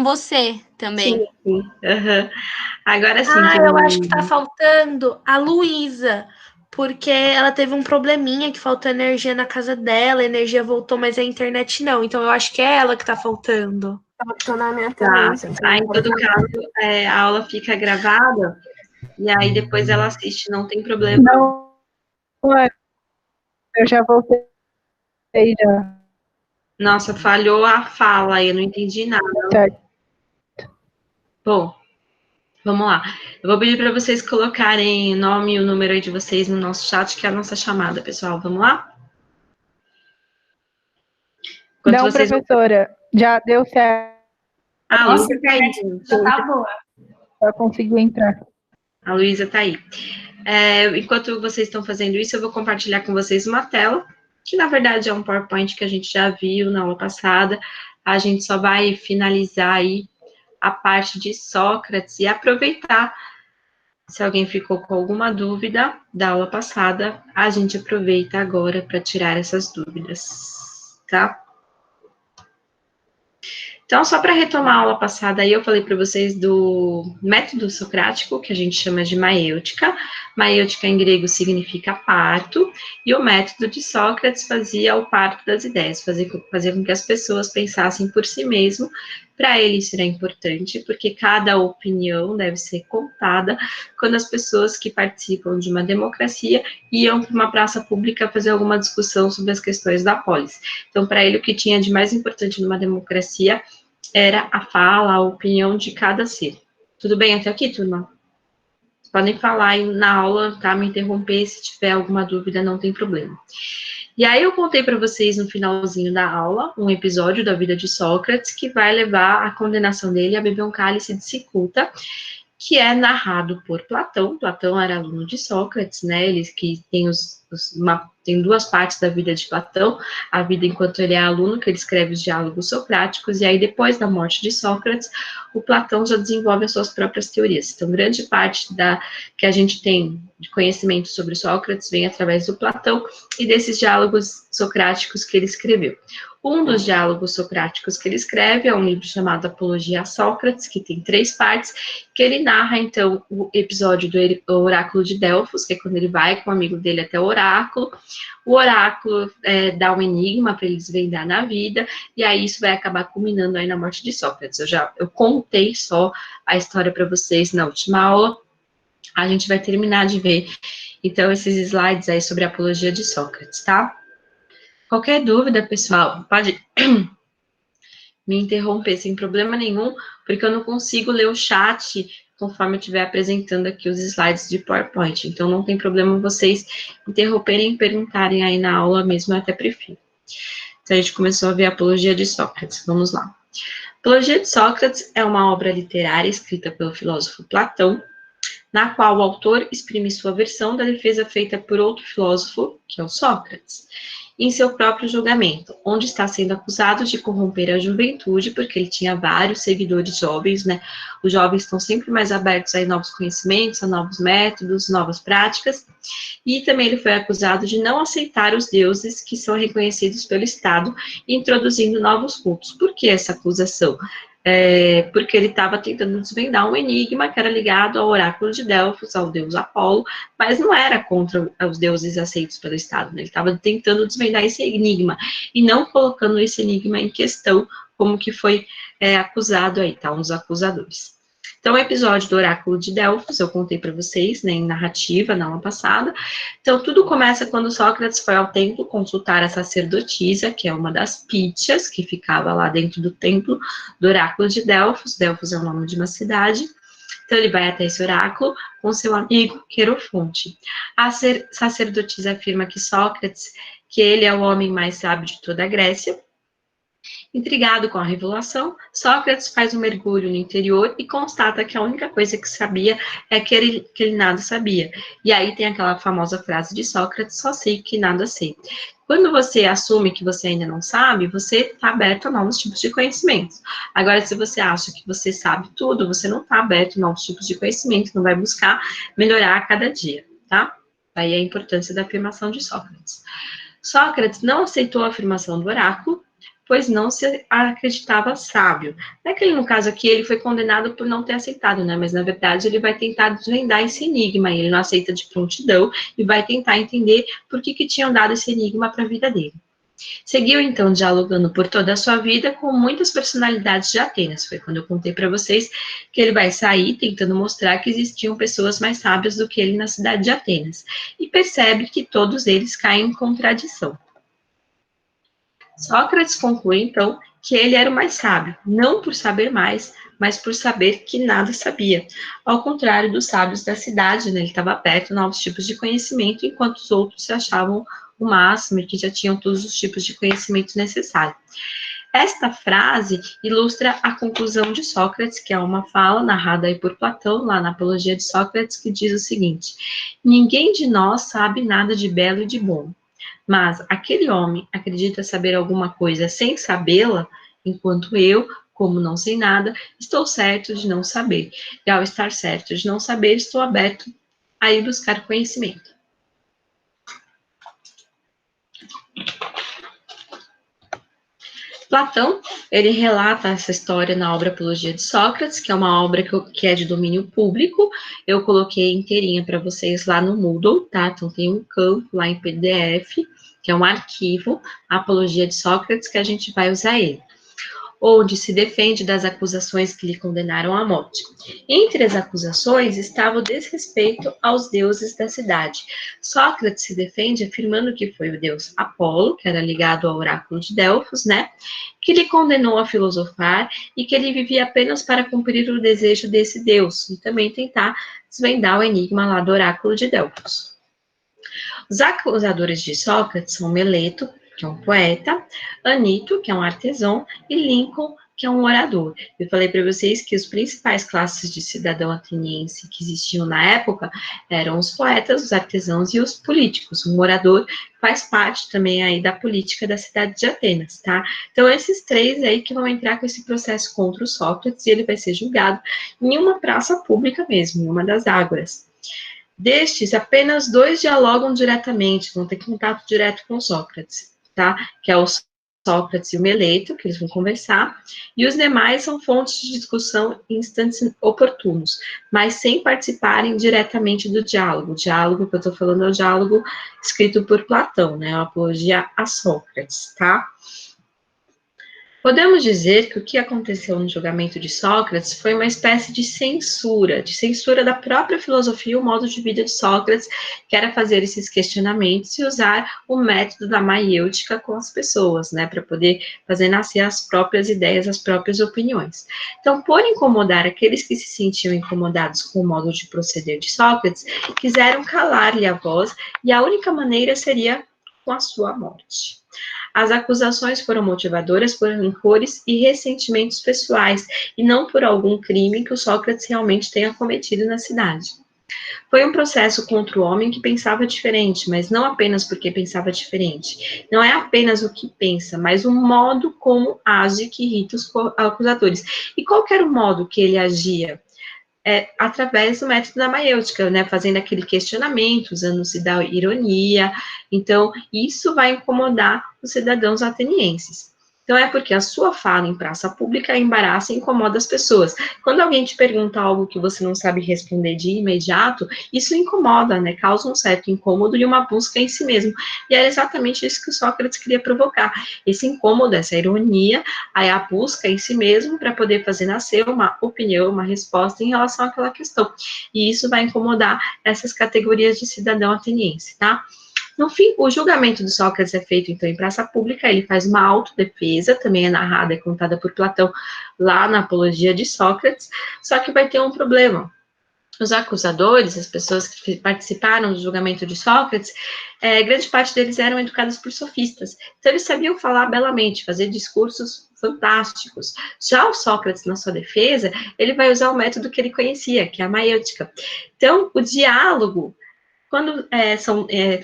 com você também. Sim, sim. Uhum. Agora sim. Eu acho que tá faltando a Luísa, porque ela teve um probleminha que faltou energia na casa dela, a energia voltou, mas a internet não. Então eu acho que é ela que tá faltando. Tá na minha também. Em todo caso, a aula fica gravada e aí depois ela assiste, não tem problema. Não, eu já voltei já. Nossa, falhou a fala, eu não entendi nada. Certo. Bom, vamos lá. Eu vou pedir para vocês colocarem o nome e o número aí de vocês no nosso chat, que é a nossa chamada, pessoal. Vamos lá? Enquanto não, vocês... professora, já deu certo. A Luísa tá aí. Já tá boa. Já conseguiu entrar. A Luísa tá aí. Enquanto vocês estão fazendo isso, eu vou compartilhar com vocês uma tela, que na verdade é um PowerPoint que a gente já viu na aula passada. A gente só vai finalizar aí a parte de Sócrates e aproveitar. Se alguém ficou com alguma dúvida da aula passada, a gente aproveita agora para tirar essas dúvidas, tá? Então, só para retomar a aula passada, aí eu falei para vocês do método socrático, que a gente chama de maêutica. Maêutica em grego significa parto, e o método de Sócrates fazia o parto das ideias, fazia com que as pessoas pensassem por si mesmo. Para ele isso era importante, porque cada opinião deve ser contada quando as pessoas que participam de uma democracia iam para uma praça pública fazer alguma discussão sobre as questões da polis. Então, para ele, o que tinha de mais importante numa democracia era a fala, a opinião de cada ser. Tudo bem até aqui, turma? Podem falar aí na aula, tá? Me interromper, se tiver alguma dúvida, não tem problema. E aí eu contei para vocês no finalzinho da aula um episódio da vida de Sócrates que vai levar à condenação dele a beber um cálice de cicuta, que é narrado por Platão. Platão era aluno de Sócrates, né? Ele que tem duas partes da vida de Platão, a vida enquanto ele é aluno, que ele escreve os diálogos socráticos, e aí depois da morte de Sócrates, o Platão já desenvolve as suas próprias teorias. Então, grande parte que a gente tem de conhecimento sobre Sócrates vem através do Platão e desses diálogos socráticos que ele escreveu. Um dos diálogos socráticos que ele escreve é um livro chamado Apologia a Sócrates, que tem 3 partes, que ele narra, então, o episódio do oráculo de Delfos, que é quando ele vai com um amigo dele até o oráculo. O oráculo dá um enigma para ele desvendar na vida, e aí isso vai acabar culminando aí na morte de Sócrates. Eu contei só a história para vocês na última aula, a gente vai terminar de ver, então, esses slides aí sobre a Apologia de Sócrates, tá? Qualquer dúvida, pessoal, pode me interromper sem problema nenhum, porque eu não consigo ler o chat conforme eu estiver apresentando aqui os slides de PowerPoint. Então, não tem problema vocês interromperem e perguntarem aí na aula mesmo, eu até prefiro. Então, a gente começou a ver a Apologia de Sócrates. Vamos lá. Apologia de Sócrates é uma obra literária escrita pelo filósofo Platão, na qual o autor exprime sua versão da defesa feita por outro filósofo, que é o Sócrates, em seu próprio julgamento, onde está sendo acusado de corromper a juventude, porque ele tinha vários seguidores jovens, né? Os jovens estão sempre mais abertos a novos conhecimentos, a novos métodos, novas práticas, e também ele foi acusado de não aceitar os deuses que são reconhecidos pelo Estado, introduzindo novos cultos. Por que essa acusação? Porque ele estava tentando desvendar um enigma que era ligado ao oráculo de Delfos, ao deus Apolo, mas não era contra os deuses aceitos pelo Estado, né? Ele estava tentando desvendar esse enigma, e não colocando esse enigma em questão, como que foi acusado aí, tá? Um dos acusadores. Então, o episódio do oráculo de Delfos, eu contei para vocês, né, em narrativa, na aula passada. Então, tudo começa quando Sócrates foi ao templo consultar a sacerdotisa, que é uma das pítias, que ficava lá dentro do templo do oráculo de Delfos. Delfos é o nome de uma cidade. Então, ele vai até esse oráculo com seu amigo Querofonte. A sacerdotisa afirma que Sócrates, que ele é o homem mais sábio de toda a Grécia. Intrigado com a revelação, Sócrates faz um mergulho no interior e constata que a única coisa que sabia é que ele nada sabia. E aí tem aquela famosa frase de Sócrates, só sei que nada sei. Quando você assume que você ainda não sabe, você está aberto a novos tipos de conhecimentos. Agora, se você acha que você sabe tudo, você não está aberto a novos tipos de conhecimento, não vai buscar melhorar a cada dia, tá? Aí a importância da afirmação de Sócrates. Sócrates não aceitou a afirmação do oráculo, pois não se acreditava sábio. Não é que ele, no caso aqui, ele foi condenado por não ter aceitado, né? Mas, na verdade, ele vai tentar desvendar esse enigma, e ele não aceita de prontidão, e vai tentar entender por que tinham dado esse enigma para a vida dele. Seguiu, então, dialogando por toda a sua vida com muitas personalidades de Atenas. Foi quando eu contei para vocês que ele vai sair tentando mostrar que existiam pessoas mais sábias do que ele na cidade de Atenas. E percebe que todos eles caem em contradição. Sócrates conclui, então, que ele era o mais sábio, não por saber mais, mas por saber que nada sabia. Ao contrário dos sábios da cidade, né, ele estava aberto a novos tipos de conhecimento, enquanto os outros se achavam o máximo e que já tinham todos os tipos de conhecimento necessário. Esta frase ilustra a conclusão de Sócrates, que é uma fala narrada aí por Platão, lá na Apologia de Sócrates, que diz o seguinte: ninguém de nós sabe nada de belo e de bom, mas aquele homem acredita saber alguma coisa sem sabê-la, enquanto eu, como não sei nada, estou certo de não saber. E ao estar certo de não saber, estou aberto a ir buscar conhecimento. Platão, ele relata essa história na obra Apologia de Sócrates, que é uma obra que é de domínio público. Eu coloquei inteirinha para vocês lá no Moodle, tá? Então tem um campo lá em PDF, que é um arquivo, Apologia de Sócrates, que a gente vai usar ele, onde se defende das acusações que lhe condenaram à morte. Entre as acusações estava o desrespeito aos deuses da cidade. Sócrates se defende afirmando que foi o deus Apolo, que era ligado ao oráculo de Delfos, né, que lhe condenou a filosofar e que ele vivia apenas para cumprir o desejo desse deus e também tentar desvendar o enigma lá do oráculo de Delfos. Os acusadores de Sócrates são Meleto, que é um poeta, Anito, que é um artesão, e Lincoln, que é um orador. Eu falei para vocês que as principais classes de cidadão ateniense que existiam na época eram os poetas, os artesãos e os políticos. Um orador faz parte também aí da política da cidade de Atenas, tá? Então, esses três aí que vão entrar com esse processo contra o Sócrates, e ele vai ser julgado em uma praça pública mesmo, em uma das ágoras. Destes, apenas 2 dialogam diretamente, vão ter contato direto com Sócrates, tá? Que é o Sócrates e o Meleto, que eles vão conversar, e os demais são fontes de discussão em instantes oportunos, mas sem participarem diretamente do diálogo. O diálogo que eu estou falando é o diálogo escrito por Platão, né? A Apologia a Sócrates, tá? Podemos dizer que o que aconteceu no julgamento de Sócrates foi uma espécie de censura da própria filosofia e o modo de vida de Sócrates, que era fazer esses questionamentos e usar o método da maiêutica com as pessoas, né, para poder fazer nascer as próprias ideias, as próprias opiniões. Então, por incomodar aqueles que se sentiam incomodados com o modo de proceder de Sócrates, quiseram calar-lhe a voz, e a única maneira seria com a sua morte. As acusações foram motivadoras por rancores e ressentimentos pessoais, e não por algum crime que o Sócrates realmente tenha cometido na cidade. Foi um processo contra o homem que pensava diferente, mas não apenas porque pensava diferente. Não é apenas o que pensa, mas o modo como age que irrita os acusadores. E qual era o modo que ele agia? Através do método da maiêutica, né, fazendo aquele questionamento, usando-se da ironia. Então, isso vai incomodar os cidadãos atenienses. Então, é porque a sua fala em praça pública embaraça e incomoda as pessoas. Quando alguém te pergunta algo que você não sabe responder de imediato, isso incomoda, né? Causa um certo incômodo e uma busca em si mesmo. E era exatamente isso que o Sócrates queria provocar. Esse incômodo, essa ironia, aí a busca em si mesmo para poder fazer nascer uma opinião, uma resposta em relação àquela questão. E isso vai incomodar essas categorias de cidadão ateniense, tá? No fim, o julgamento do Sócrates é feito, então, em praça pública. Ele faz uma autodefesa, também é narrada e contada por Platão lá na Apologia de Sócrates, só que vai ter um problema. Os acusadores, as pessoas que participaram do julgamento de Sócrates, grande parte deles eram educados por sofistas. Então, eles sabiam falar belamente, fazer discursos fantásticos. Já o Sócrates, na sua defesa, ele vai usar o método que ele conhecia, que é a maiêutica. Então, o diálogo, quando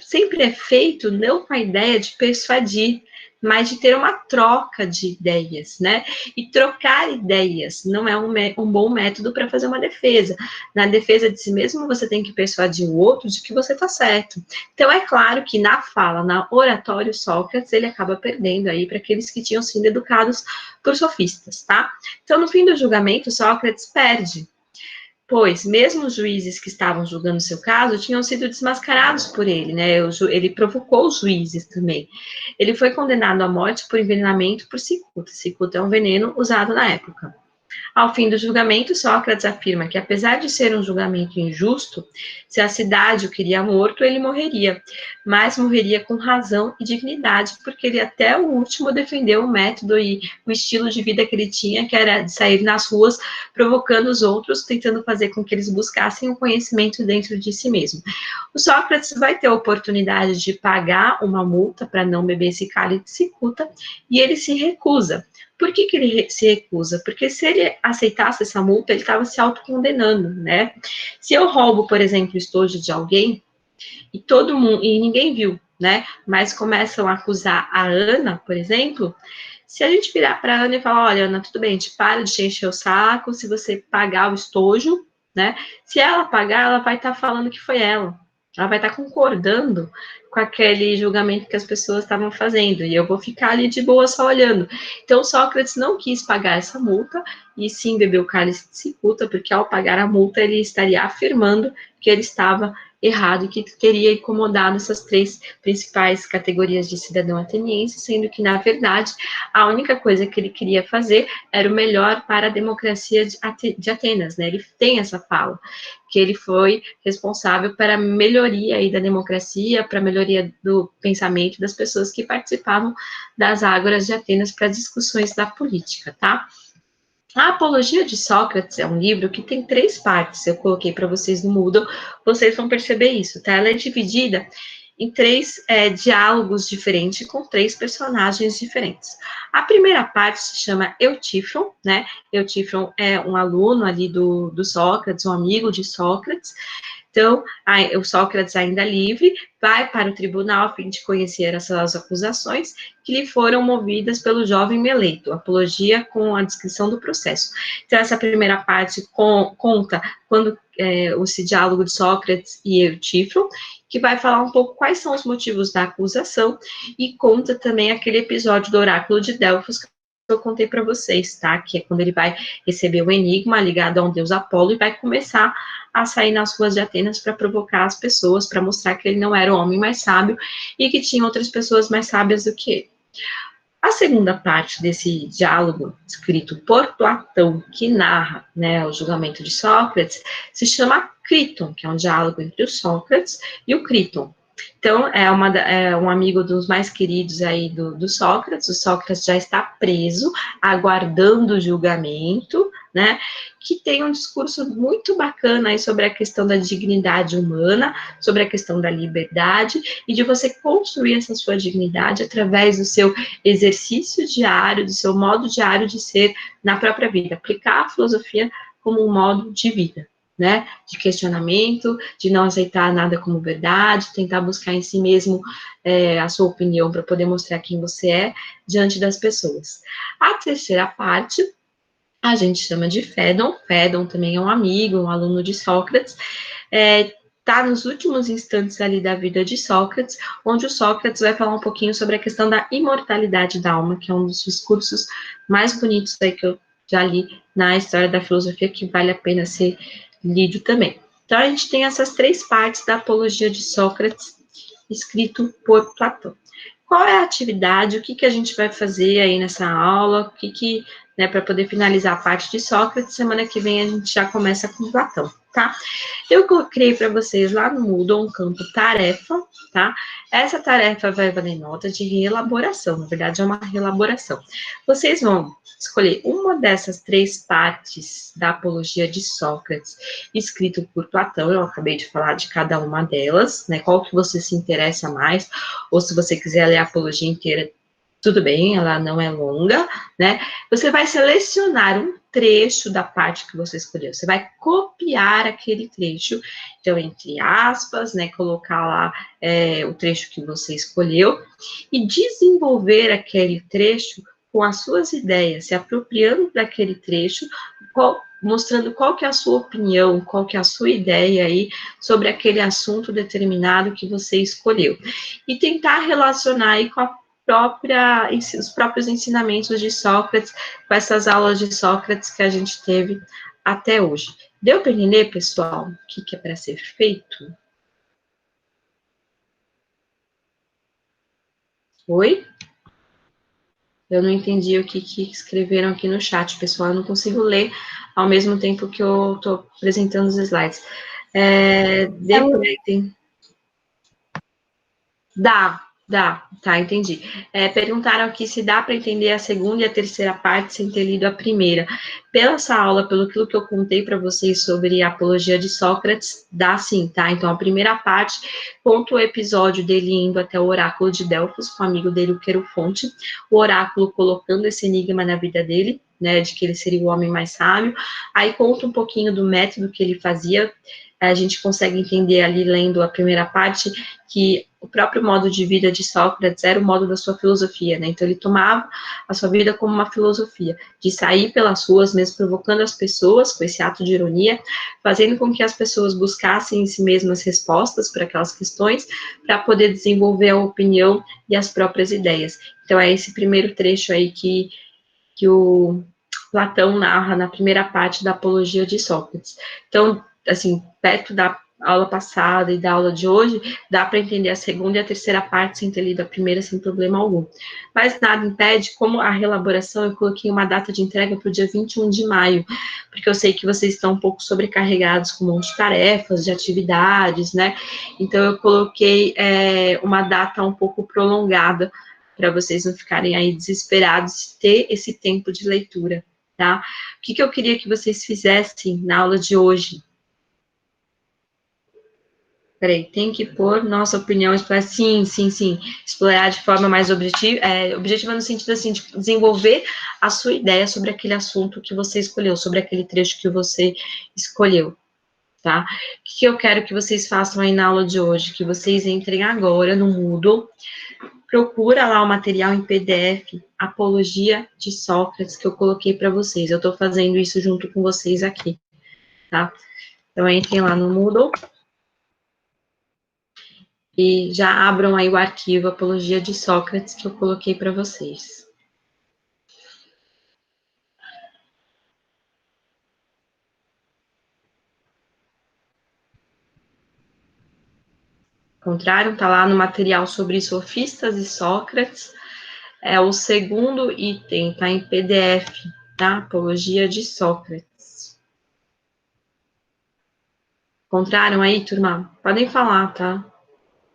sempre é feito não com a ideia de persuadir, mas de ter uma troca de ideias, né? E trocar ideias não é um bom método para fazer uma defesa. Na defesa de si mesmo, você tem que persuadir o outro de que você está certo. Então, é claro que na fala, na oratório, Sócrates, ele acaba perdendo aí para aqueles que tinham sido educados por sofistas, tá? Então, no fim do julgamento, Sócrates perde, pois mesmo os juízes que estavam julgando seu caso tinham sido desmascarados por ele, né? Ele provocou os juízes também. Ele foi condenado à morte por envenenamento por cicuta. Cicuta é um veneno usado na época. Ao fim do julgamento, Sócrates afirma que, apesar de ser um julgamento injusto, se a cidade o queria morto, ele morreria, mas morreria com razão e dignidade, porque ele até o último defendeu o método e o estilo de vida que ele tinha, que era de sair nas ruas provocando os outros, tentando fazer com que eles buscassem o conhecimento dentro de si mesmo. O Sócrates vai ter a oportunidade de pagar uma multa para não beber esse cálice de cicuta, e ele se recusa. Por que ele se recusa? Porque se ele aceitasse essa multa, ele estava se autocondenando, né? Se eu roubo, por exemplo, o estojo de alguém, e todo mundo, e ninguém viu, né? Mas começam a acusar a Ana, por exemplo, se a gente virar para a Ana e falar, olha, Ana, tudo bem, a gente para de te encher o saco, se você pagar o estojo, né? Se ela pagar, ela vai estar falando que foi ela. Ela vai estar concordando com aquele julgamento que as pessoas estavam fazendo, e eu vou ficar ali de boa só olhando. Então, Sócrates não quis pagar essa multa, e sim bebeu o cálice de cicuta, porque ao pagar a multa, ele estaria afirmando que ele estava errado e que teria incomodado essas três principais categorias de cidadão ateniense, sendo que, na verdade, a única coisa que ele queria fazer era o melhor para a democracia de Atenas, né? Ele tem essa fala, que ele foi responsável para a melhoria aí da democracia, para a melhoria do pensamento das pessoas que participavam das ágoras de Atenas para discussões da política, tá? A Apologia de Sócrates é um livro que tem 3 partes, eu coloquei para vocês no Moodle, vocês vão perceber isso, tá? Ela é dividida em 3 diálogos diferentes, com 3 personagens diferentes. A primeira parte se chama Eutífron, né? Eutífron é um aluno ali do Sócrates, um amigo de Sócrates. Então, o Sócrates, ainda livre, vai para o tribunal a fim de conhecer essas acusações que lhe foram movidas pelo jovem Meleto, apologia com a descrição do processo. Então, essa primeira parte conta quando esse diálogo de Sócrates e Eutífron, que vai falar um pouco quais são os motivos da acusação, e conta também aquele episódio do oráculo de Delfos que eu contei para vocês, tá? Que é quando ele vai receber o enigma ligado a um deus Apolo e vai começar a sair nas ruas de Atenas para provocar as pessoas, para mostrar que ele não era o homem mais sábio e que tinha outras pessoas mais sábias do que ele. A segunda parte desse diálogo, escrito por Platão, que narra, né, o julgamento de Sócrates, se chama Críton, que é um diálogo entre o Sócrates e o Críton. Então, é um amigo dos mais queridos aí do Sócrates. O Sócrates já está preso, aguardando o julgamento, né? Que tem um discurso muito bacana aí sobre a questão da dignidade humana, sobre a questão da liberdade e de você construir essa sua dignidade através do seu exercício diário, do seu modo diário de ser na própria vida. Aplicar a filosofia como um modo de vida, né, de questionamento, de não aceitar nada como verdade, tentar buscar em si mesmo a sua opinião para poder mostrar quem você é diante das pessoas. A terceira parte, a gente chama de Fédon. Fédon também é um amigo, um aluno de Sócrates, está nos últimos instantes ali da vida de Sócrates, onde o Sócrates vai falar um pouquinho sobre a questão da imortalidade da alma, que é um dos discursos mais bonitos aí que eu já li na história da filosofia, que vale a pena ser lido também. Então, a gente tem essas 3 partes da Apologia de Sócrates, escrito por Platão. Qual é a atividade, o que a gente vai fazer aí nessa aula, né, para poder finalizar a parte de Sócrates, semana que vem a gente já começa com Platão, tá? Eu criei para vocês lá no Moodle um campo tarefa, tá? Essa tarefa vai valer nota de reelaboração, na verdade é uma reelaboração. Vocês vão escolher uma dessas 3 partes da Apologia de Sócrates, escrito por Platão. Eu acabei de falar de cada uma delas, né? Qual que você se interessa mais, ou se você quiser ler a Apologia inteira, tudo bem, ela não é longa, né? Você vai selecionar um trecho da parte que você escolheu. Você vai copiar aquele trecho, então, entre aspas, né, colocar lá o trecho que você escolheu e desenvolver aquele trecho com as suas ideias, se apropriando daquele trecho, mostrando qual que é a sua opinião, qual que é a sua ideia aí sobre aquele assunto determinado que você escolheu. E tentar relacionar aí com os próprios ensinamentos de Sócrates, com essas aulas de Sócrates que a gente teve até hoje. Deu para entender, pessoal, o que é para ser feito? Oi? Eu não entendi o que escreveram aqui no chat, pessoal. Eu não consigo ler ao mesmo tempo que eu estou apresentando os slides. Dá, tá, entendi. Perguntaram aqui se dá para entender a segunda e a terceira parte sem ter lido a primeira. Pela essa aula, pelo que eu contei para vocês sobre a apologia de Sócrates, dá sim, tá? Então, a primeira parte conta o episódio dele indo até o oráculo de Delfos, com o amigo dele, o Querofonte, o oráculo colocando esse enigma na vida dele, né, de que ele seria o homem mais sábio. Aí conta um pouquinho do método que ele fazia. A gente consegue entender ali, lendo a primeira parte, que o próprio modo de vida de Sócrates era o modo da sua filosofia, né? Então, ele tomava a sua vida como uma filosofia, de sair pelas ruas, mesmo provocando as pessoas, com esse ato de ironia, fazendo com que as pessoas buscassem em si mesmas respostas para aquelas questões, para poder desenvolver a opinião e as próprias ideias. Então, é esse primeiro trecho aí que o Platão narra na primeira parte da Apologia de Sócrates. Então, assim, perto da aula passada e da aula de hoje, dá para entender a segunda e a terceira parte sem ter lido a primeira sem problema algum. Mas nada impede, como a reelaboração, eu coloquei uma data de entrega para o dia 21 de maio, porque eu sei que vocês estão um pouco sobrecarregados com um monte de tarefas, de atividades, né? Então, eu coloquei uma data um pouco prolongada, para vocês não ficarem aí desesperados de ter esse tempo de leitura, tá? O que eu queria que vocês fizessem na aula de hoje? Peraí, tem que pôr nossa opinião, explorar, sim, explorar de forma mais objetiva, objetiva no sentido, assim, de desenvolver a sua ideia sobre aquele assunto que você escolheu, sobre aquele trecho que você escolheu, tá? O que eu quero que vocês façam aí na aula de hoje? Que vocês entrem agora no Moodle, procura lá o material em PDF, Apologia de Sócrates, que eu coloquei para vocês. Eu estou fazendo isso junto com vocês aqui, tá? Então, entrem lá no Moodle e já abram aí o arquivo Apologia de Sócrates que eu coloquei para vocês. Encontraram? Tá lá no material sobre sofistas e Sócrates. É o segundo item, tá em PDF, tá? Apologia de Sócrates. Encontraram aí, turma? Podem falar, tá?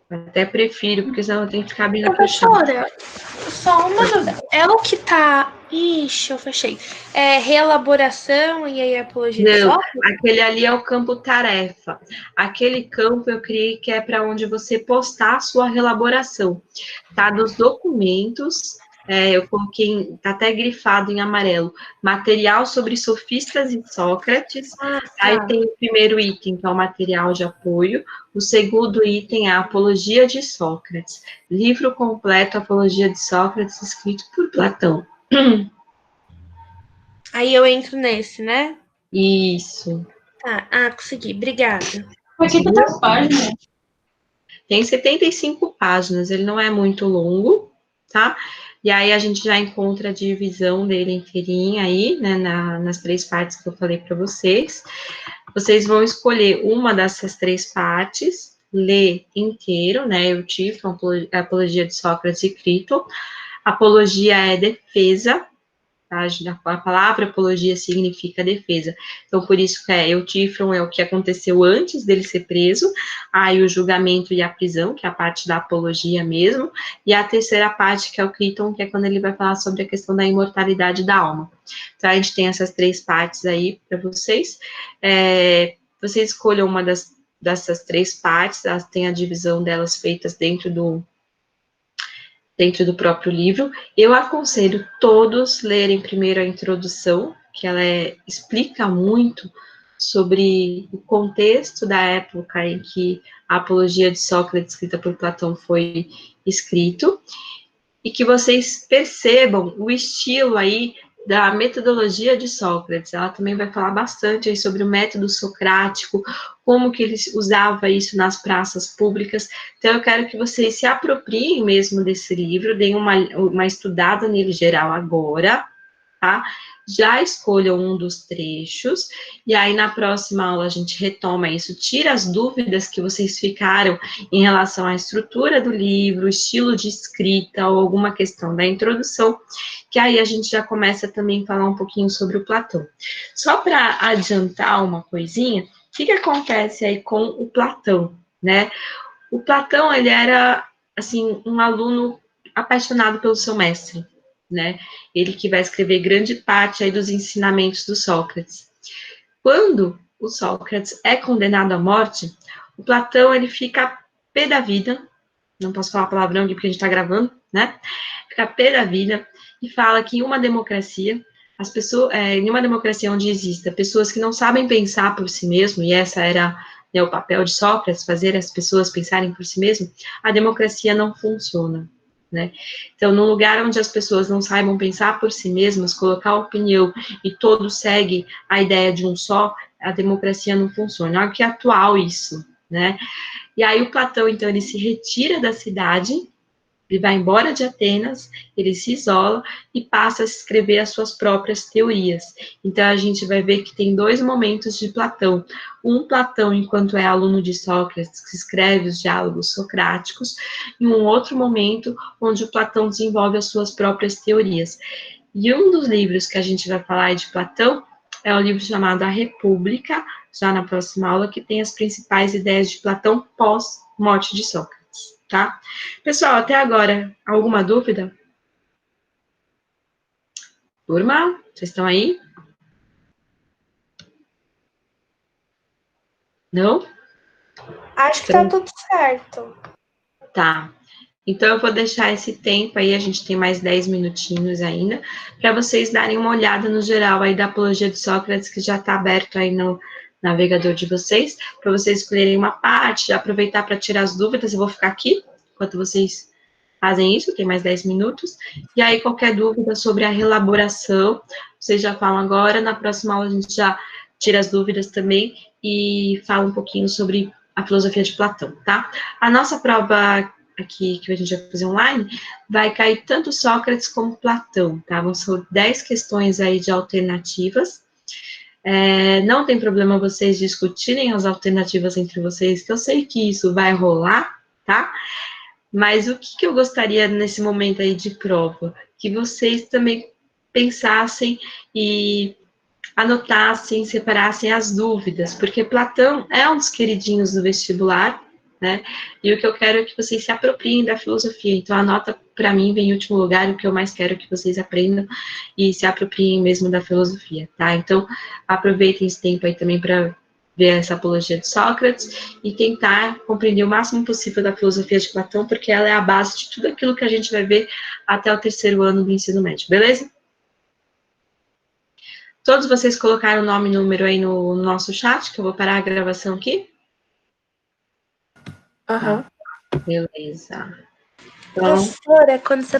Até prefiro, porque senão eu tenho que ficar abrindo aqui o chat. Professora, só uma dúvida. É o que tá... Ixi, eu fechei. Reelaboração e aí apologia de Sócrates? Aquele ali é o campo tarefa. Aquele campo eu criei que é para onde você postar a sua reelaboração. Tá? Dos documentos, eu coloquei, tá até grifado em amarelo, material sobre sofistas e Sócrates. Aí tem o primeiro item, que é o material de apoio. O segundo item é a Apologia de Sócrates. Livro completo, Apologia de Sócrates, escrito por Platão. Aí eu entro nesse, né? Isso. Tá, consegui. Obrigada. Por que tantas páginas? Tem 75 páginas, ele não é muito longo, tá? E aí a gente já encontra a divisão dele inteirinha aí, né, nas três partes que eu falei para vocês. Vocês vão escolher uma dessas três partes, ler inteiro, né, eu tive a Apologia de Sócrates e Crito. Apologia é defesa, tá? A palavra apologia significa defesa. Então, por isso que eutífron é o que aconteceu antes dele ser preso, aí o julgamento e a prisão, que é a parte da apologia mesmo, e a terceira parte, que é o Criton, que é quando ele vai falar sobre a questão da imortalidade da alma. Então, a gente tem essas três partes aí para vocês. Vocês escolham uma dessas três partes, elas têm a divisão delas feitas dentro do próprio livro. Eu aconselho todos lerem primeiro a introdução, que ela explica muito sobre o contexto da época em que a Apologia de Sócrates, escrita por Platão, foi escrito, e que vocês percebam o estilo aí da metodologia de Sócrates. Ela também vai falar bastante aí sobre o método socrático, como que ele usava isso nas praças públicas. Então, eu quero que vocês se apropriem mesmo desse livro, deem uma estudada nele geral agora, tá? Já escolham um dos trechos, e aí na próxima aula a gente retoma isso, tira as dúvidas que vocês ficaram em relação à estrutura do livro, estilo de escrita, ou alguma questão da introdução, que aí a gente já começa também a falar um pouquinho sobre o Platão. Só para adiantar uma coisinha, o que acontece aí com o Platão, né? O Platão, ele era, assim, um aluno apaixonado pelo seu mestre, né? Ele que vai escrever grande parte aí dos ensinamentos do Sócrates. Quando o Sócrates é condenado à morte, o Platão, ele fica pé da vida, não posso falar palavrão aqui porque a gente está gravando, né? Fica pé da vida e fala que em uma democracia, as pessoas, em uma democracia onde exista pessoas que não sabem pensar por si mesmo, e essa era, né, o papel de Sócrates, fazer as pessoas pensarem por si mesmo, a democracia não funciona. Né? Então, num lugar onde as pessoas não saibam pensar por si mesmas, colocar opinião e todos seguem a ideia de um só, a democracia não funciona. Olha que atual isso, né? E aí o Platão, então, ele se retira da cidade, ele vai embora de Atenas, ele se isola e passa a escrever as suas próprias teorias. Então, a gente vai ver que tem dois momentos de Platão. Um Platão, enquanto é aluno de Sócrates, que escreve os diálogos socráticos, e um outro momento onde o Platão desenvolve as suas próprias teorias. E um dos livros que a gente vai falar de Platão é o livro chamado A República, já na próxima aula, que tem as principais ideias de Platão pós-morte de Sócrates. Tá? Pessoal, até agora, alguma dúvida? Turma, vocês estão aí? Não? Acho que tá tudo certo. Tá. Então, eu vou deixar esse tempo aí, a gente tem mais 10 minutinhos ainda, para vocês darem uma olhada no geral aí da Apologia de Sócrates, que já está aberto aí no navegador de vocês, para vocês escolherem uma parte, aproveitar para tirar as dúvidas. Eu vou ficar aqui, enquanto vocês fazem isso, tem mais 10 minutos, e aí qualquer dúvida sobre a relaboração, vocês já falam agora, na próxima aula a gente já tira as dúvidas também e fala um pouquinho sobre a filosofia de Platão, tá? A nossa prova aqui, que a gente vai fazer online, vai cair tanto Sócrates como Platão, tá? Vão ser 10 questões aí de alternativas. Não tem problema vocês discutirem as alternativas entre vocês, que eu sei que isso vai rolar, tá? Mas o que eu gostaria nesse momento aí de prova? Que vocês também pensassem e anotassem, separassem as dúvidas, porque Platão é um dos queridinhos do vestibular, né? E o que eu quero é que vocês se apropriem da filosofia. Então, a nota, para mim, vem em último lugar, o que eu mais quero é que vocês aprendam e se apropriem mesmo da filosofia, tá? Então, aproveitem esse tempo aí também para ver essa apologia de Sócrates e tentar compreender o máximo possível da filosofia de Platão, porque ela é a base de tudo aquilo que a gente vai ver até o terceiro ano do ensino médio, beleza? Todos vocês colocaram o nome e número aí no nosso chat, que eu vou parar a gravação aqui? Aham. Tá. Beleza. Então, Professora, quando você